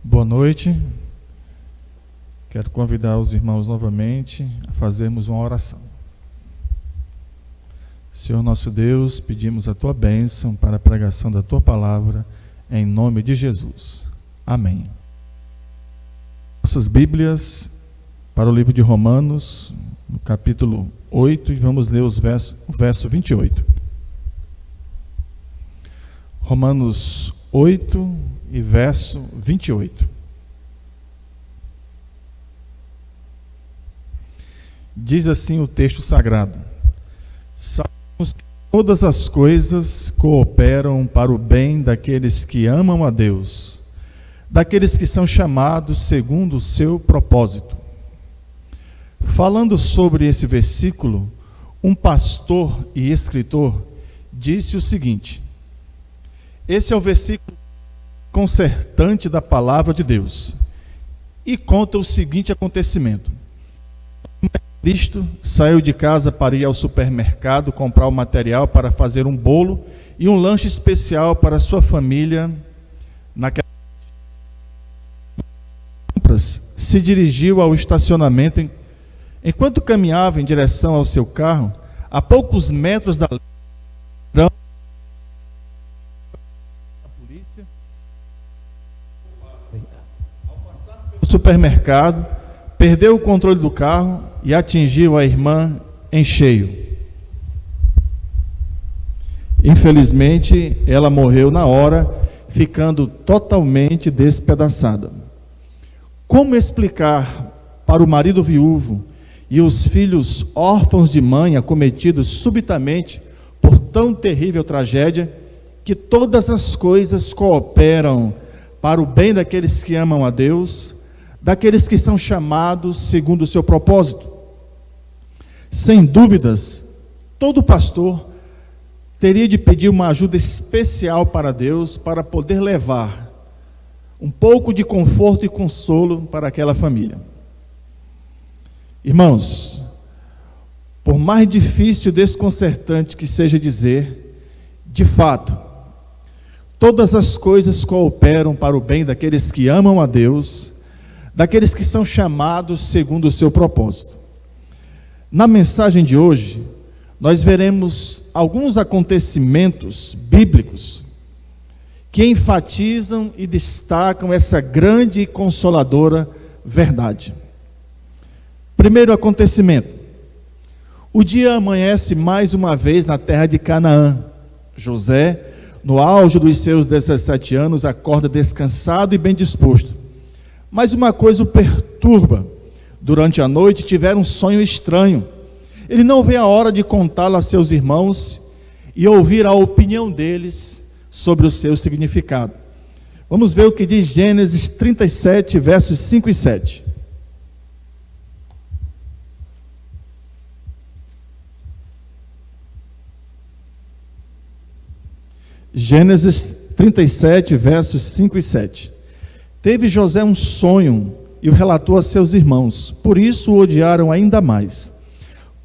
Boa noite. Quero convidar os irmãos novamente a fazermos uma oração. Senhor nosso Deus, pedimos a Tua bênção para a pregação da Tua palavra, em nome de Jesus. Amém. Nossas Bíblias para o livro de Romanos, no capítulo 8, e vamos ler o verso 28. Romanos 8 e verso 28. Diz assim o texto sagrado: sabemos que todas as coisas cooperam para o bem daqueles que amam a Deus, daqueles que são chamados segundo o seu propósito. Falando sobre esse versículo, um pastor e escritor disse o seguinte: esse é o versículo concertante da palavra de Deus, e conta o seguinte acontecimento: Cristo saiu de casa para ir ao supermercado comprar o material para fazer um bolo e um lanche especial para sua família. Naquela compras, se dirigiu ao estacionamento. Enquanto caminhava em direção ao seu carro, a poucos metros da polícia, ao passar pelo supermercado, perdeu o controle do carro e atingiu a irmã em cheio. Infelizmente, ela morreu na hora, ficando totalmente despedaçada. Como explicar para o marido viúvo e os filhos órfãos de mãe acometidos subitamente por tão terrível tragédia, que todas as coisas cooperam para o bem daqueles que amam a Deus, daqueles que são chamados segundo o seu propósito? Sem dúvidas, todo pastor teria de pedir uma ajuda especial para Deus para poder levar um pouco de conforto e consolo para aquela família. Irmãos, por mais difícil e desconcertante que seja dizer, de fato, todas as coisas cooperam para o bem daqueles que amam a Deus, daqueles que são chamados segundo o seu propósito. Na mensagem de hoje, nós veremos alguns acontecimentos bíblicos que enfatizam e destacam essa grande e consoladora verdade. Primeiro acontecimento: o dia amanhece mais uma vez na terra de Canaã. José, no auge dos seus 17 anos, acorda descansado e bem disposto. Mas uma coisa o perturba. Durante a noite tiveram um sonho estranho. Ele não vê a hora de contá-lo a seus irmãos e ouvir a opinião deles sobre o seu significado. Vamos ver o que diz Gênesis 37, versos 5 e 7. Gênesis 37, versos 5 e 7. Teve José um sonho e o relatou a seus irmãos, por isso o odiaram ainda mais.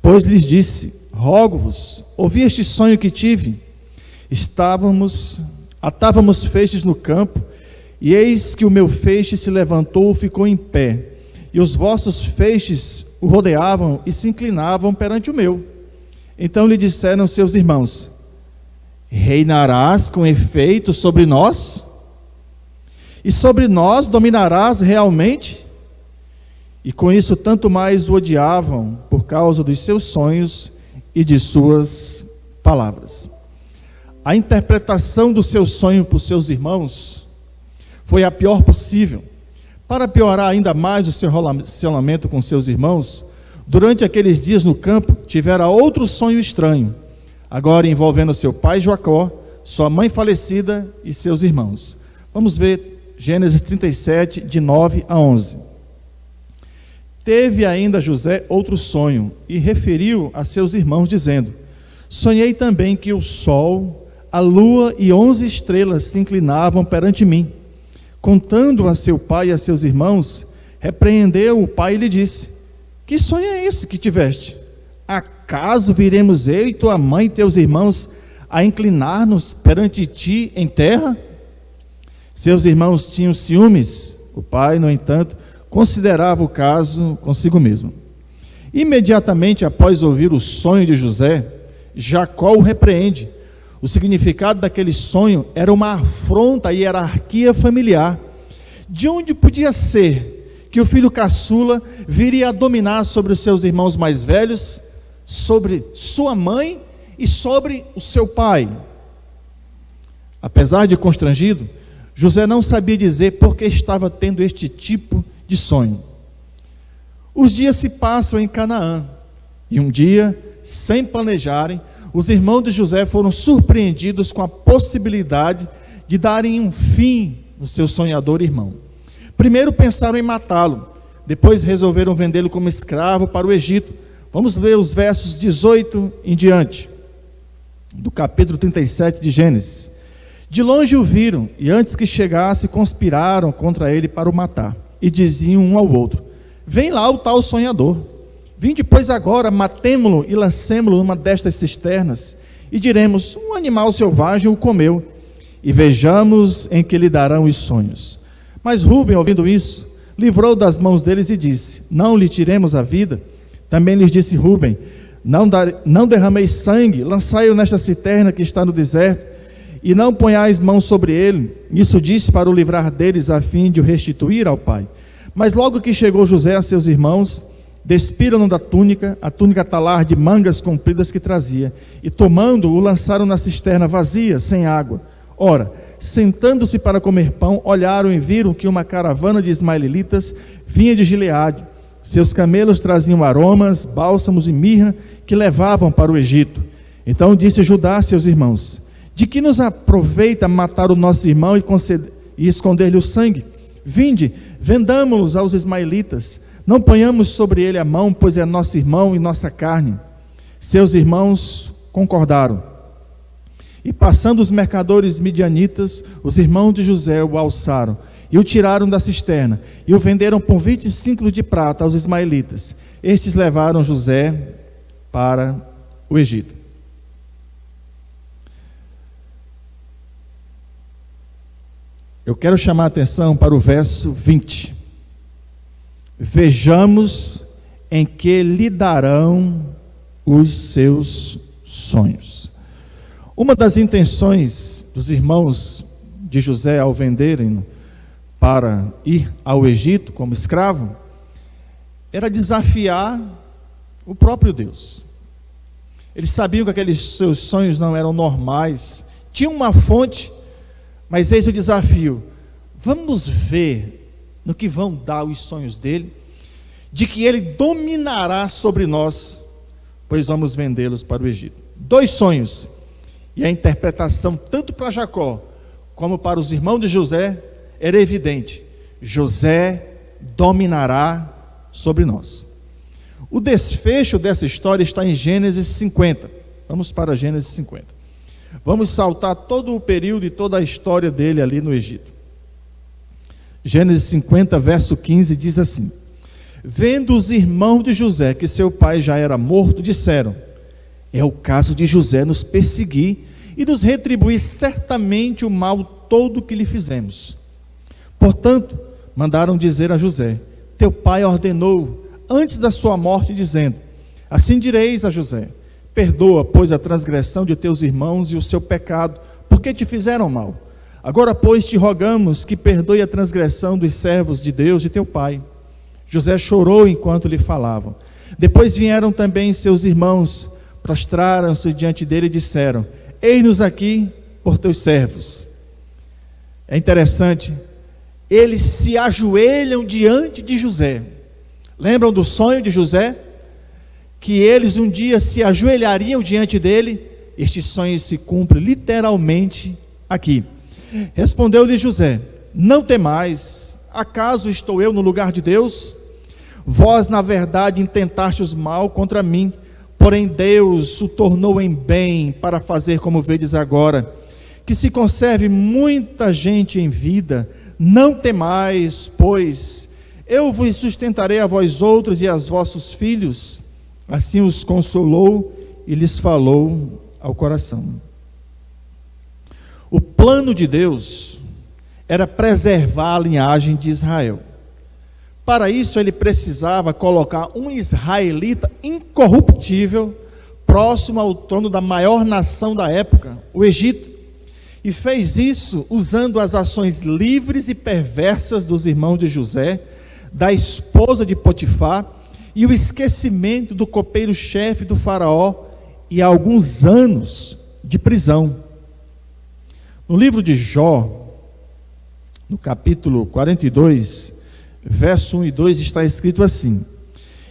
Pois lhes disse: rogo-vos, ouvi este sonho que tive. Atávamos feixes no campo, e eis que o meu feixe se levantou e ficou em pé, e os vossos feixes o rodeavam e se inclinavam perante o meu. Então lhe disseram seus irmãos: reinarás com efeito sobre nós? E sobre nós dominarás realmente? E com isso tanto mais o odiavam por causa dos seus sonhos e de suas palavras. A interpretação do seu sonho por seus irmãos foi a pior possível. Para piorar ainda mais o seu relacionamento com seus irmãos, durante aqueles dias no campo, tivera outro sonho estranho, agora envolvendo seu pai Jacó, sua mãe falecida e seus irmãos. Vamos ver Gênesis 37, de 9 a 11. Teve ainda José outro sonho, e referiu a seus irmãos, dizendo: sonhei também que o sol, a lua e 11 estrelas se inclinavam perante mim. Contando a seu pai e a seus irmãos, repreendeu o pai e lhe disse: que sonho é esse que tiveste? Acaso viremos eu e tua mãe e teus irmãos a inclinar-nos perante ti em terra? Seus irmãos tinham ciúmes O pai, no entanto, considerava o caso consigo mesmo. Imediatamente após ouvir o sonho de José, Jacó o repreende. O significado daquele sonho era uma afronta à hierarquia familiar. De onde podia ser que o filho caçula viria a dominar sobre os seus irmãos mais velhos, sobre sua mãe e sobre o seu pai? Apesar de constrangido, José não sabia dizer por que estava tendo este tipo de sonho. Os dias se passam em Canaã, e um dia, sem planejarem, os irmãos de José foram surpreendidos com a possibilidade de darem um fim ao seu sonhador irmão. Primeiro pensaram em matá-lo, depois resolveram vendê-lo como escravo para o Egito. Vamos ler os versos 18 em diante, do capítulo 37 de Gênesis. De longe o viram, e antes que chegasse, conspiraram contra ele para o matar, e diziam um ao outro: vem lá o tal sonhador. Vinde, pois, agora, matemo-lo e lancemo-lo numa destas cisternas, e diremos: um animal selvagem o comeu, e vejamos em que lhe darão os sonhos. Mas Rúben, ouvindo isso, livrou das mãos deles e disse: não lhe tiremos a vida. Também lhes disse Rúben: não derrameis sangue, lançai-o nesta cisterna que está no deserto, e não ponhais mão sobre ele. Isso disse para o livrar deles, a fim de o restituir ao pai. Mas logo que chegou José a seus irmãos, despiram-no da túnica, a túnica talar de mangas compridas que trazia, e tomando-o, lançaram na cisterna vazia, sem água. Ora, sentando-se para comer pão, olharam e viram que uma caravana de ismaelitas vinha de Gileade. Seus camelos traziam aromas, bálsamos e mirra, que levavam para o Egito. Então disse Judá a seus irmãos: de que nos aproveita matar o nosso irmão e esconder-lhe o sangue? Vinde, vendamo-los aos ismaelitas, não ponhamos sobre ele a mão, pois é nosso irmão e nossa carne. Seus irmãos concordaram. E passando os mercadores midianitas, os irmãos de José o alçaram e o tiraram da cisterna e o venderam por 25 de prata aos ismaelitas. Estes levaram José para o Egito. Eu quero chamar a atenção para o verso 20. Vejamos em que lhe darão os seus sonhos. Uma das intenções dos irmãos de José ao venderem para ir ao Egito como escravo era desafiar o próprio Deus. Eles sabiam que aqueles seus sonhos não eram normais, tinham uma fonte, mas eis o desafio: vamos ver no que vão dar os sonhos dele, de que ele dominará sobre nós, pois vamos vendê-los para o Egito. 2 sonhos, e a interpretação tanto para Jacó, como para os irmãos de José, era evidente: José dominará sobre nós. O desfecho dessa história está em Gênesis 50, vamos para Gênesis 50. Vamos saltar todo o período e toda a história dele ali no Egito. Gênesis 50, verso 15, diz assim: vendo os irmãos de José que seu pai já era morto, disseram: é o caso de José nos perseguir e nos retribuir certamente o mal todo que lhe fizemos. Portanto, mandaram dizer a José: teu pai ordenou antes da sua morte, dizendo: assim direis a José: perdoa, pois, a transgressão de teus irmãos e o seu pecado, porque te fizeram mal. Agora, pois, te rogamos que perdoe a transgressão dos servos de Deus, de teu pai. José chorou enquanto lhe falavam. Depois vieram também seus irmãos, prostraram-se diante dele e disseram: eis-nos aqui por teus servos. É interessante, eles se ajoelham diante de José. Lembram do sonho de José? Que eles um dia se ajoelhariam diante dele. Este sonho se cumpre literalmente aqui. Respondeu-lhe José: não temais, acaso estou eu no lugar de Deus? Vós na verdade intentastes mal contra mim, porém Deus o tornou em bem, para fazer como vedes agora, que se conserve muita gente em vida. Não temais, pois eu vos sustentarei a vós outros e aos vossos filhos. Assim os consolou e lhes falou ao coração. O plano de Deus era preservar a linhagem de Israel. Para isso, ele precisava colocar um israelita incorruptível próximo ao trono da maior nação da época, o Egito. E fez isso usando as ações livres e perversas dos irmãos de José, da esposa de Potifar, e o esquecimento do copeiro-chefe do faraó, e alguns anos de prisão. No livro de Jó, no capítulo 42, verso 1 e 2, está escrito assim: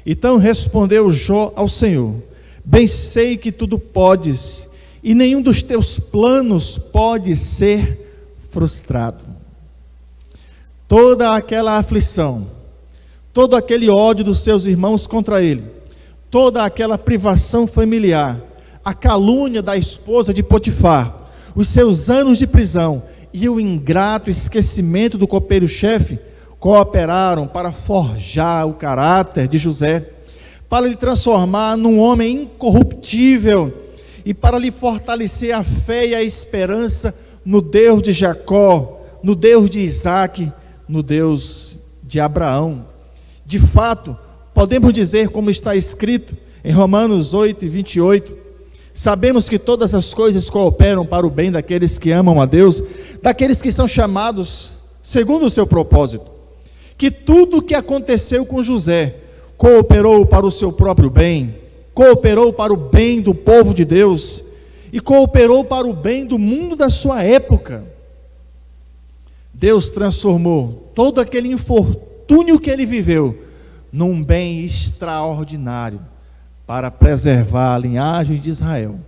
Então respondeu Jó ao Senhor: Bem sei que tudo podes, e nenhum dos teus planos pode ser frustrado. Toda aquela aflição, todo aquele ódio dos seus irmãos contra ele, toda aquela privação familiar, a calúnia da esposa de Potifar, os seus anos de prisão e o ingrato esquecimento do copeiro-chefe cooperaram para forjar o caráter de José, para lhe transformar num homem incorruptível e para lhe fortalecer a fé e a esperança no Deus de Jacó, no Deus de Isaac, no Deus de Abraão. De fato, podemos dizer, como está escrito em Romanos 8 e 28, sabemos que todas as coisas cooperam para o bem daqueles que amam a Deus, daqueles que são chamados segundo o seu propósito. Que tudo o que aconteceu com José cooperou para o seu próprio bem, cooperou para o bem do povo de Deus e cooperou para o bem do mundo da sua época. Deus transformou todo aquele infortúnio que ele viveu num bem extraordinário para preservar a linhagem de Israel,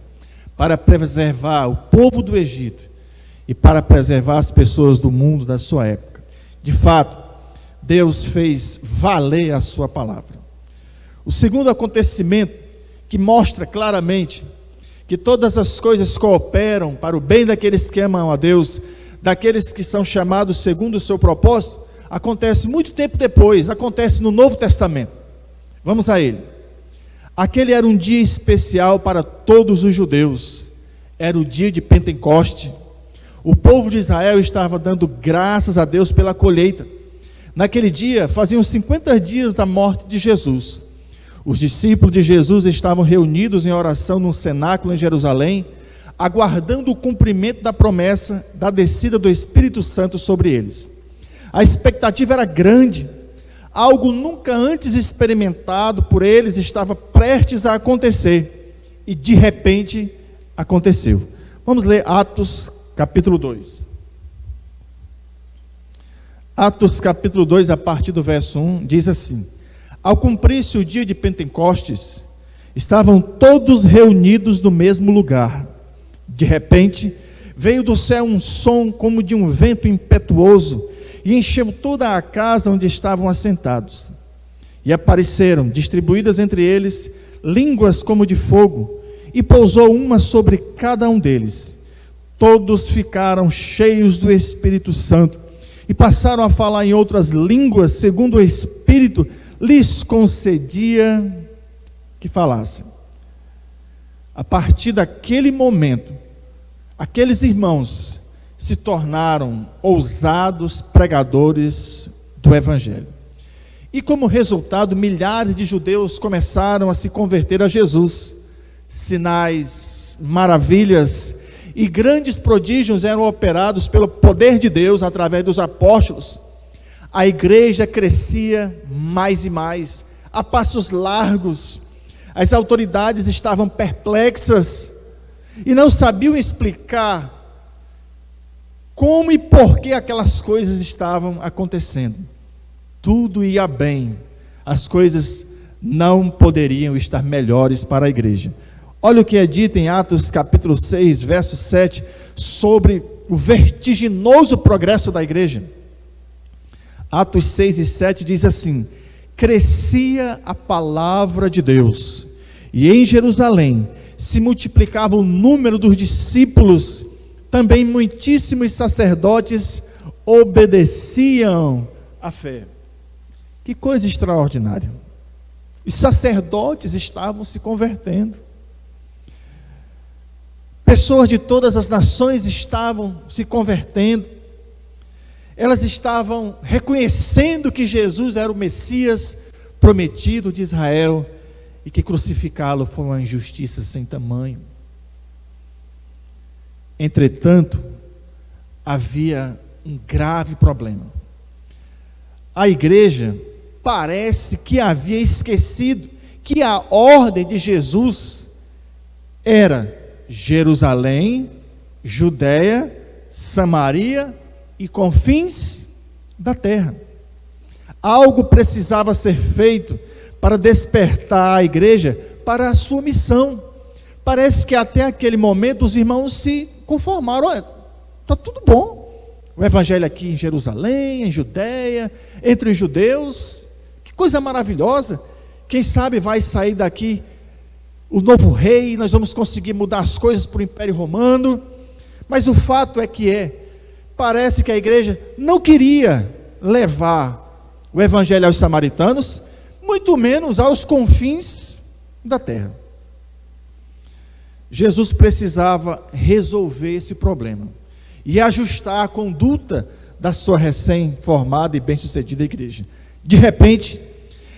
para preservar o povo do Egito e para preservar as pessoas do mundo da sua época. De fato, Deus fez valer a sua palavra. O segundo acontecimento que mostra claramente que todas as coisas cooperam para o bem daqueles que amam a Deus, daqueles que são chamados segundo o seu propósito, acontece muito tempo depois, acontece no Novo Testamento. Vamos a ele. Aquele era um dia especial para todos os judeus, era o dia de Pentecoste. O povo de Israel estava dando graças a Deus pela colheita. Naquele dia, faziam 50 dias da morte de Jesus. Os discípulos de Jesus estavam reunidos em oração num cenáculo em Jerusalém, aguardando o cumprimento da promessa da descida do Espírito Santo sobre eles. A expectativa era grande, algo nunca antes experimentado por eles estava prestes a acontecer, e de repente aconteceu. Vamos ler Atos capítulo 2. Atos capítulo 2, a partir do verso 1, diz assim: Ao cumprir-se o dia de Pentecostes, estavam todos reunidos no mesmo lugar. De repente, veio do céu um som como de um vento impetuoso, e encheu toda a casa onde estavam assentados. E apareceram, distribuídas entre eles, línguas como de fogo, e pousou uma sobre cada um deles. Todos ficaram cheios do Espírito Santo, e passaram a falar em outras línguas, segundo o Espírito lhes concedia que falassem. A partir daquele momento, aqueles irmãos se tornaram ousados pregadores do Evangelho. E como resultado, milhares de judeus começaram a se converter a Jesus. Sinais, maravilhas e grandes prodígios eram operados pelo poder de Deus através dos apóstolos. A igreja crescia mais e mais, a passos largos. As autoridades estavam perplexas e não sabiam explicar como e por que aquelas coisas estavam acontecendo. Tudo ia bem, as coisas não poderiam estar melhores para a igreja. Olha o que é dito em Atos capítulo 6, verso 7, sobre o vertiginoso progresso da igreja. Atos 6 e 7 diz assim: Crescia a palavra de Deus, e em Jerusalém se multiplicava o número dos discípulos, também muitíssimos sacerdotes obedeciam à fé. Que coisa extraordinária! Os sacerdotes estavam se convertendo. Pessoas de todas as nações estavam se convertendo. Elas estavam reconhecendo que Jesus era o Messias prometido de Israel e que crucificá-lo foi uma injustiça sem tamanho. Entretanto, havia um grave problema. A igreja parece que havia esquecido que a ordem de Jesus era Jerusalém, Judeia, Samaria e confins da terra. Algo precisava ser feito para despertar a igreja para a sua missão. Parece que até aquele momento os irmãos se conformaram. Olha, está tudo bom. O evangelho aqui em Jerusalém, em Judeia, entre os judeus, que coisa maravilhosa. Quem sabe vai sair daqui o novo rei, nós vamos conseguir mudar as coisas para o Império Romano. Mas o fato é que parece que a igreja não queria levar o evangelho aos samaritanos, muito menos aos confins da terra. Jesus precisava resolver esse problema e ajustar a conduta da sua recém-formada e bem-sucedida igreja. De repente,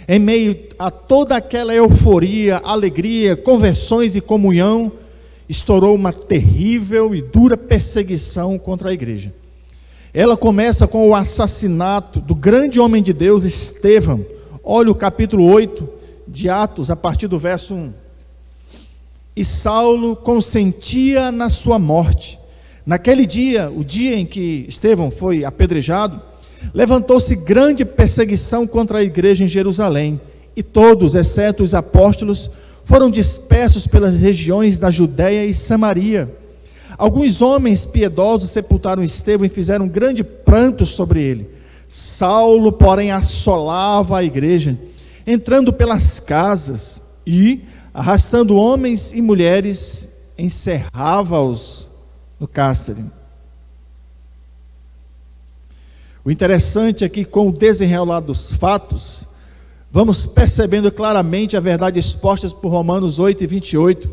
em meio a toda aquela euforia, alegria, conversões e comunhão, estourou uma terrível e dura perseguição contra a igreja. Ela começa com o assassinato do grande homem de Deus, Estevão. Olha o capítulo 8 de Atos, a partir do verso 1. E Saulo consentia na sua morte. Naquele dia, o dia em que Estevão foi apedrejado, levantou-se grande perseguição contra a igreja em Jerusalém, e todos, exceto os apóstolos, foram dispersos pelas regiões da Judéia e Samaria. Alguns homens piedosos sepultaram Estevão e fizeram grande pranto sobre ele. Saulo, porém, assolava a igreja, entrando pelas casas e, arrastando homens e mulheres, encerrava-os no cárcere. O interessante é que, com o desenrolar dos fatos, vamos percebendo claramente a verdade exposta por Romanos 8 e 28,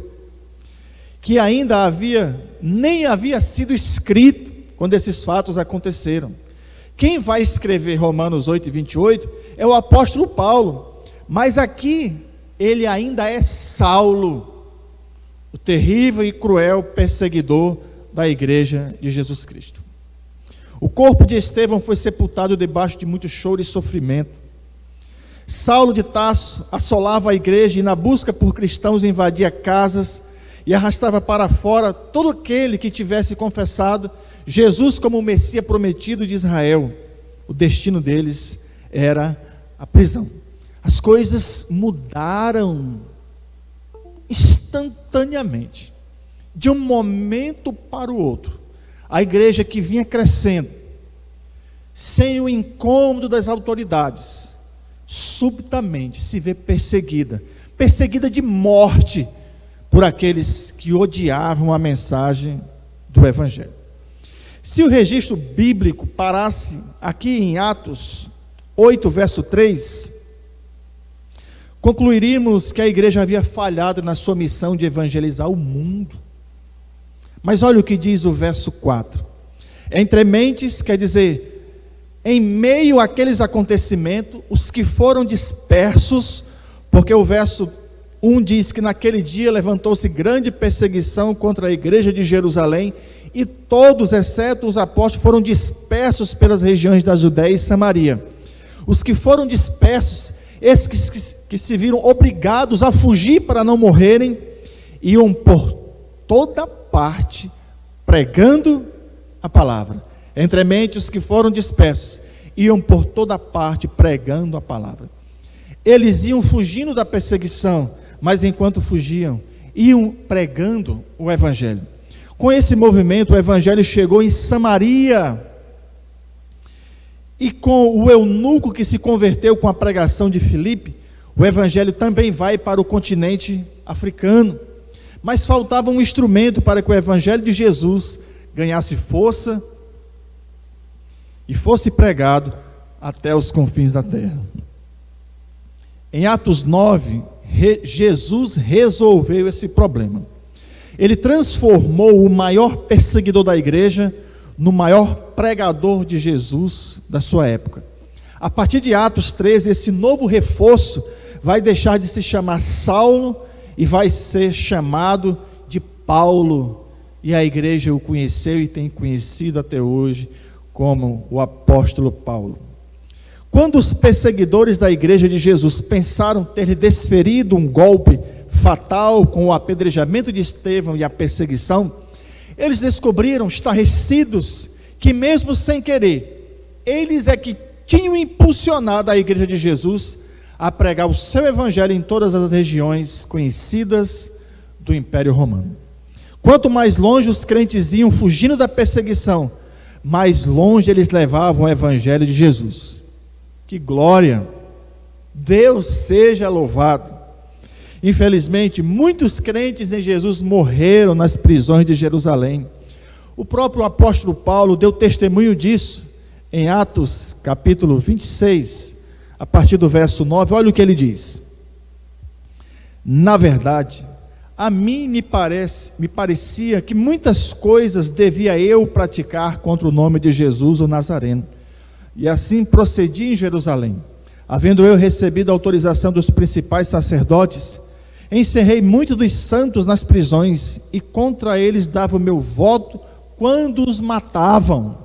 que ainda nem havia sido escrito quando esses fatos aconteceram. Quem vai escrever Romanos 8 e 28 é o apóstolo Paulo, mas aqui ele ainda é Saulo, o terrível e cruel perseguidor da igreja de Jesus Cristo. O corpo de Estevão foi sepultado debaixo de muito choro e sofrimento. Saulo de Tarso assolava a igreja e, na busca por cristãos, invadia casas e arrastava para fora todo aquele que tivesse confessado Jesus como o Messias prometido de Israel. O destino deles era a prisão. As coisas mudaram instantaneamente, de um momento para o outro. A igreja que vinha crescendo, sem o incômodo das autoridades, subitamente se vê perseguida de morte por aqueles que odiavam a mensagem do Evangelho. Se o registro bíblico parasse aqui em Atos 8, verso 3, concluiríamos que a igreja havia falhado na sua missão de evangelizar o mundo. Mas olha o que diz o verso 4. Entre mentes, quer dizer, em meio àqueles acontecimentos, os que foram dispersos, porque o verso 1 diz que naquele dia levantou-se grande perseguição contra a igreja de Jerusalém, e todos, exceto os apóstolos, foram dispersos pelas regiões da Judéia e Samaria. Os que foram dispersos, esses que se viram obrigados a fugir para não morrerem, iam por toda parte pregando a palavra. Entremente, os que foram dispersos iam por toda parte pregando a palavra. Eles iam fugindo da perseguição, mas enquanto fugiam, iam pregando o evangelho. Com esse movimento, o evangelho chegou em Samaria, e com o eunuco que se converteu com a pregação de Filipe, o evangelho também vai para o continente africano. Mas faltava um instrumento para que o evangelho de Jesus ganhasse força e fosse pregado até os confins da terra. Em Atos 9, Jesus resolveu esse problema. Ele transformou o maior perseguidor da igreja no maior pregador de Jesus da sua época. A partir de Atos 13, esse novo reforço vai deixar de se chamar Saulo e vai ser chamado de Paulo. E a igreja o conheceu e tem conhecido até hoje como o apóstolo Paulo. Quando os perseguidores da igreja de Jesus pensaram ter desferido um golpe fatal com o apedrejamento de Estevão e a perseguição, eles descobriram, estarrecidos, que mesmo sem querer, eles é que tinham impulsionado a igreja de Jesus a pregar o seu evangelho em todas as regiões conhecidas do Império Romano. Quanto mais longe os crentes iam fugindo da perseguição, mais longe eles levavam o evangelho de Jesus. Que glória! Deus seja louvado! Infelizmente, muitos crentes em Jesus morreram nas prisões de Jerusalém. O próprio apóstolo Paulo deu testemunho disso em Atos capítulo 26, a partir do verso 9, olha o que ele diz. Na verdade, a mim me parecia que muitas coisas devia eu praticar contra o nome de Jesus o Nazareno. E assim procedi em Jerusalém. Havendo eu recebido a autorização dos principais sacerdotes, encerrei muitos dos santos nas prisões, e contra eles dava o meu voto quando os matavam.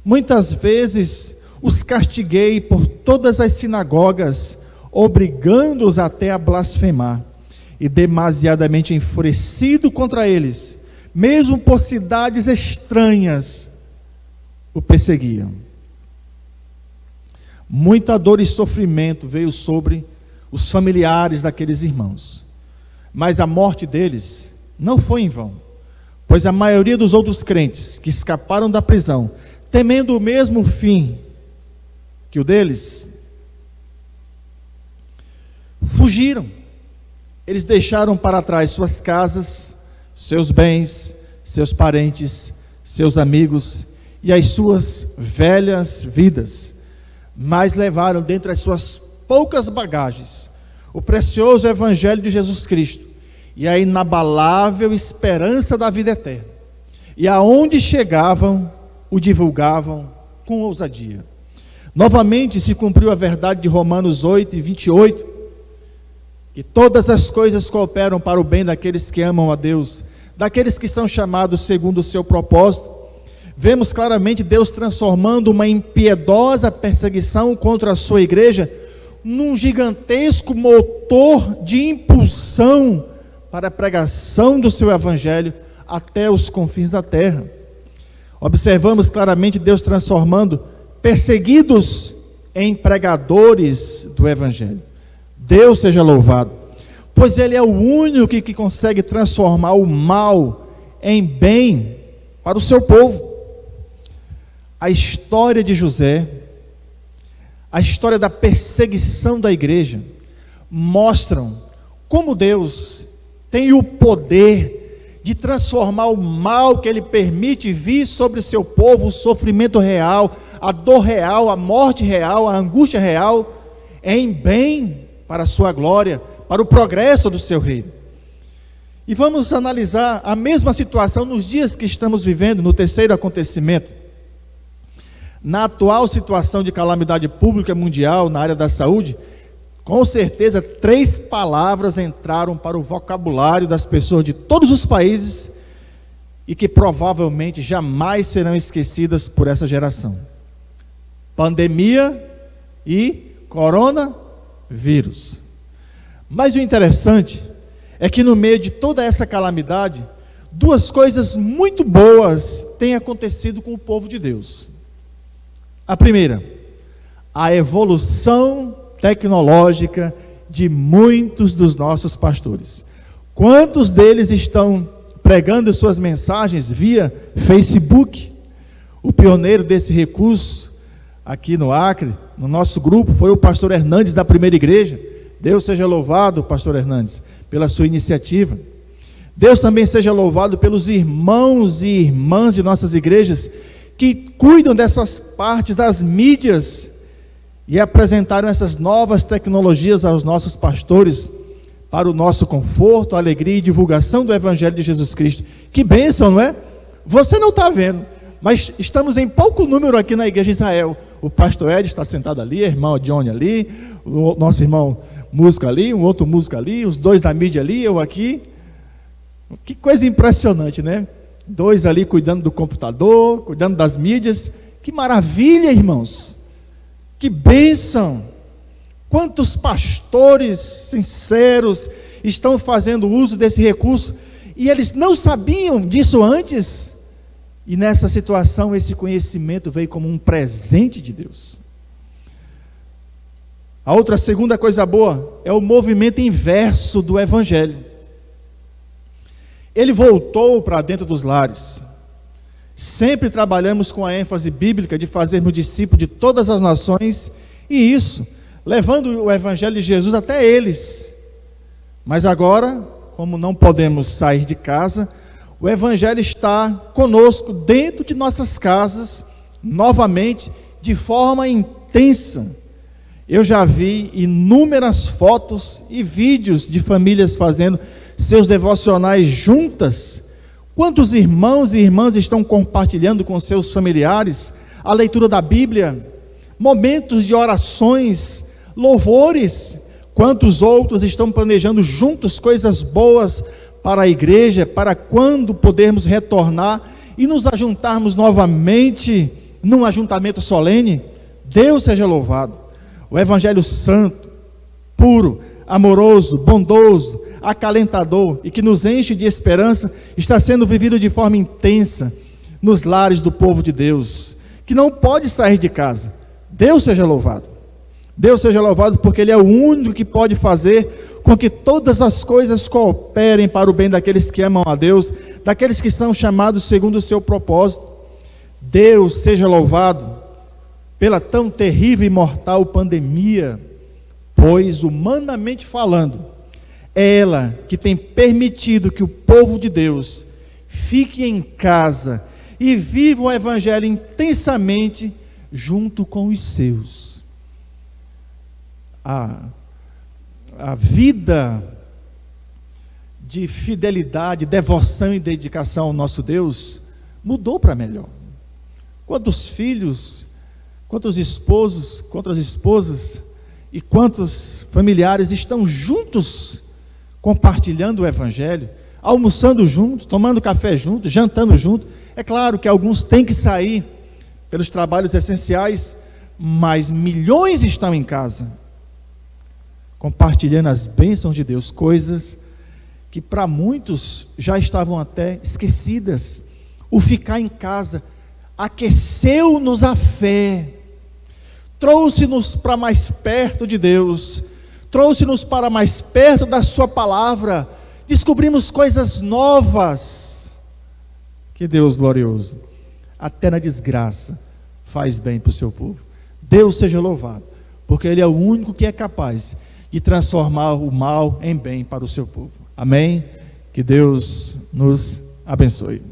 Muitas vezes os castiguei por todas as sinagogas, obrigando-os até a blasfemar, e demasiadamente enfurecido contra eles, mesmo por cidades estranhas, o perseguiam. Muita dor e sofrimento veio sobre os familiares daqueles irmãos, mas a morte deles não foi em vão, pois a maioria dos outros crentes que escaparam da prisão, temendo o mesmo fim que o deles, fugiram. Eles deixaram para trás suas casas, seus bens, seus parentes, seus amigos e as suas velhas vidas, mas levaram dentre as suas poucas bagagens o precioso evangelho de Jesus Cristo e a inabalável esperança da vida eterna, e aonde chegavam o divulgavam com ousadia. Novamente se cumpriu a verdade de Romanos 8 e 28, que todas as coisas cooperam para o bem daqueles que amam a Deus, daqueles que são chamados segundo o seu propósito. Vemos claramente Deus transformando uma impiedosa perseguição contra a sua igreja num gigantesco motor de impulsão para a pregação do seu evangelho até os confins da terra. Observamos claramente Deus transformando perseguidos em pregadores do evangelho. Deus seja louvado, pois Ele é o único que consegue transformar o mal em bem para o seu povo. A história de José, a história da perseguição da igreja, mostram como Deus tem o poder de transformar o mal que Ele permite vir sobre o seu povo, o sofrimento real, a dor real, a morte real, a angústia real, em bem para a sua glória, para o progresso do seu reino. E vamos analisar a mesma situação nos dias que estamos vivendo, no terceiro acontecimento. Na atual situação de calamidade pública mundial na área da saúde, com certeza 3 palavras entraram para o vocabulário das pessoas de todos os países e que provavelmente jamais serão esquecidas por essa geração: pandemia e coronavírus. Mas o interessante é que no meio de toda essa calamidade, 2 coisas muito boas têm acontecido com o povo de Deus. A primeira, a evolução tecnológica de muitos dos nossos pastores. Quantos deles estão pregando suas mensagens via Facebook? O pioneiro desse recurso aqui no Acre, no nosso grupo, foi o pastor Hernandes da Primeira Igreja. Deus seja louvado, pastor Hernandes, pela sua iniciativa. Deus também seja louvado pelos irmãos e irmãs de nossas igrejas que cuidam dessas partes das mídias e apresentaram essas novas tecnologias aos nossos pastores para o nosso conforto, alegria e divulgação do Evangelho de Jesus Cristo. Que bênção, não é? Você não está vendo, mas estamos em pouco número aqui na Igreja de Israel. O pastor Ed está sentado ali, a irmã Johnny ali, o nosso irmão músico ali, um outro músico ali, os dois da mídia ali, eu aqui. Que coisa impressionante, né? Dois ali cuidando do computador, cuidando das mídias. Que maravilha, irmãos! Que bênção! Quantos pastores sinceros estão fazendo uso desse recurso e eles não sabiam disso antes? E nessa situação, esse conhecimento veio como um presente de Deus. A outra segunda coisa boa é o movimento inverso do Evangelho. Ele voltou para dentro dos lares. Sempre trabalhamos com a ênfase bíblica de fazermos discípulos de todas as nações, e isso, levando o Evangelho de Jesus até eles. Mas agora, como não podemos sair de casa, o Evangelho está conosco dentro de nossas casas, novamente, de forma intensa. Eu já vi inúmeras fotos e vídeos de famílias fazendo seus devocionais juntas. Quantos irmãos e irmãs estão compartilhando com seus familiares a leitura da Bíblia, momentos de orações, louvores? Quantos outros estão planejando juntos coisas boas para a igreja, para quando podermos retornar e nos ajuntarmos novamente num ajuntamento solene? Deus seja louvado. O Evangelho santo, puro, amoroso, bondoso, acalentador e que nos enche de esperança, está sendo vivido de forma intensa nos lares do povo de Deus, que não pode sair de casa. Deus seja louvado. Deus seja louvado, porque Ele é o único que pode fazer com que todas as coisas cooperem para o bem daqueles que amam a Deus, daqueles que são chamados segundo o seu propósito. Deus seja louvado pela tão terrível e mortal pandemia, pois, humanamente falando, é ela que tem permitido que o povo de Deus fique em casa e viva o Evangelho intensamente junto com os seus. A vida de fidelidade, devoção e dedicação ao nosso Deus mudou para melhor. Quantos filhos, quantos esposos, quantas esposas e quantos familiares estão juntos compartilhando o Evangelho, almoçando juntos, tomando café juntos, jantando juntos. É claro que alguns têm que sair pelos trabalhos essenciais, mas milhões estão em casa, compartilhando as bênçãos de Deus, coisas que para muitos já estavam até esquecidas. O ficar em casa aqueceu-nos a fé, trouxe-nos para mais perto de Deus, trouxe-nos para mais perto da sua palavra, descobrimos coisas novas. Que Deus glorioso, até na desgraça faz bem para o seu povo. Deus seja louvado, porque Ele é o único que é capaz de transformar o mal em bem para o seu povo. Amém? Que Deus nos abençoe.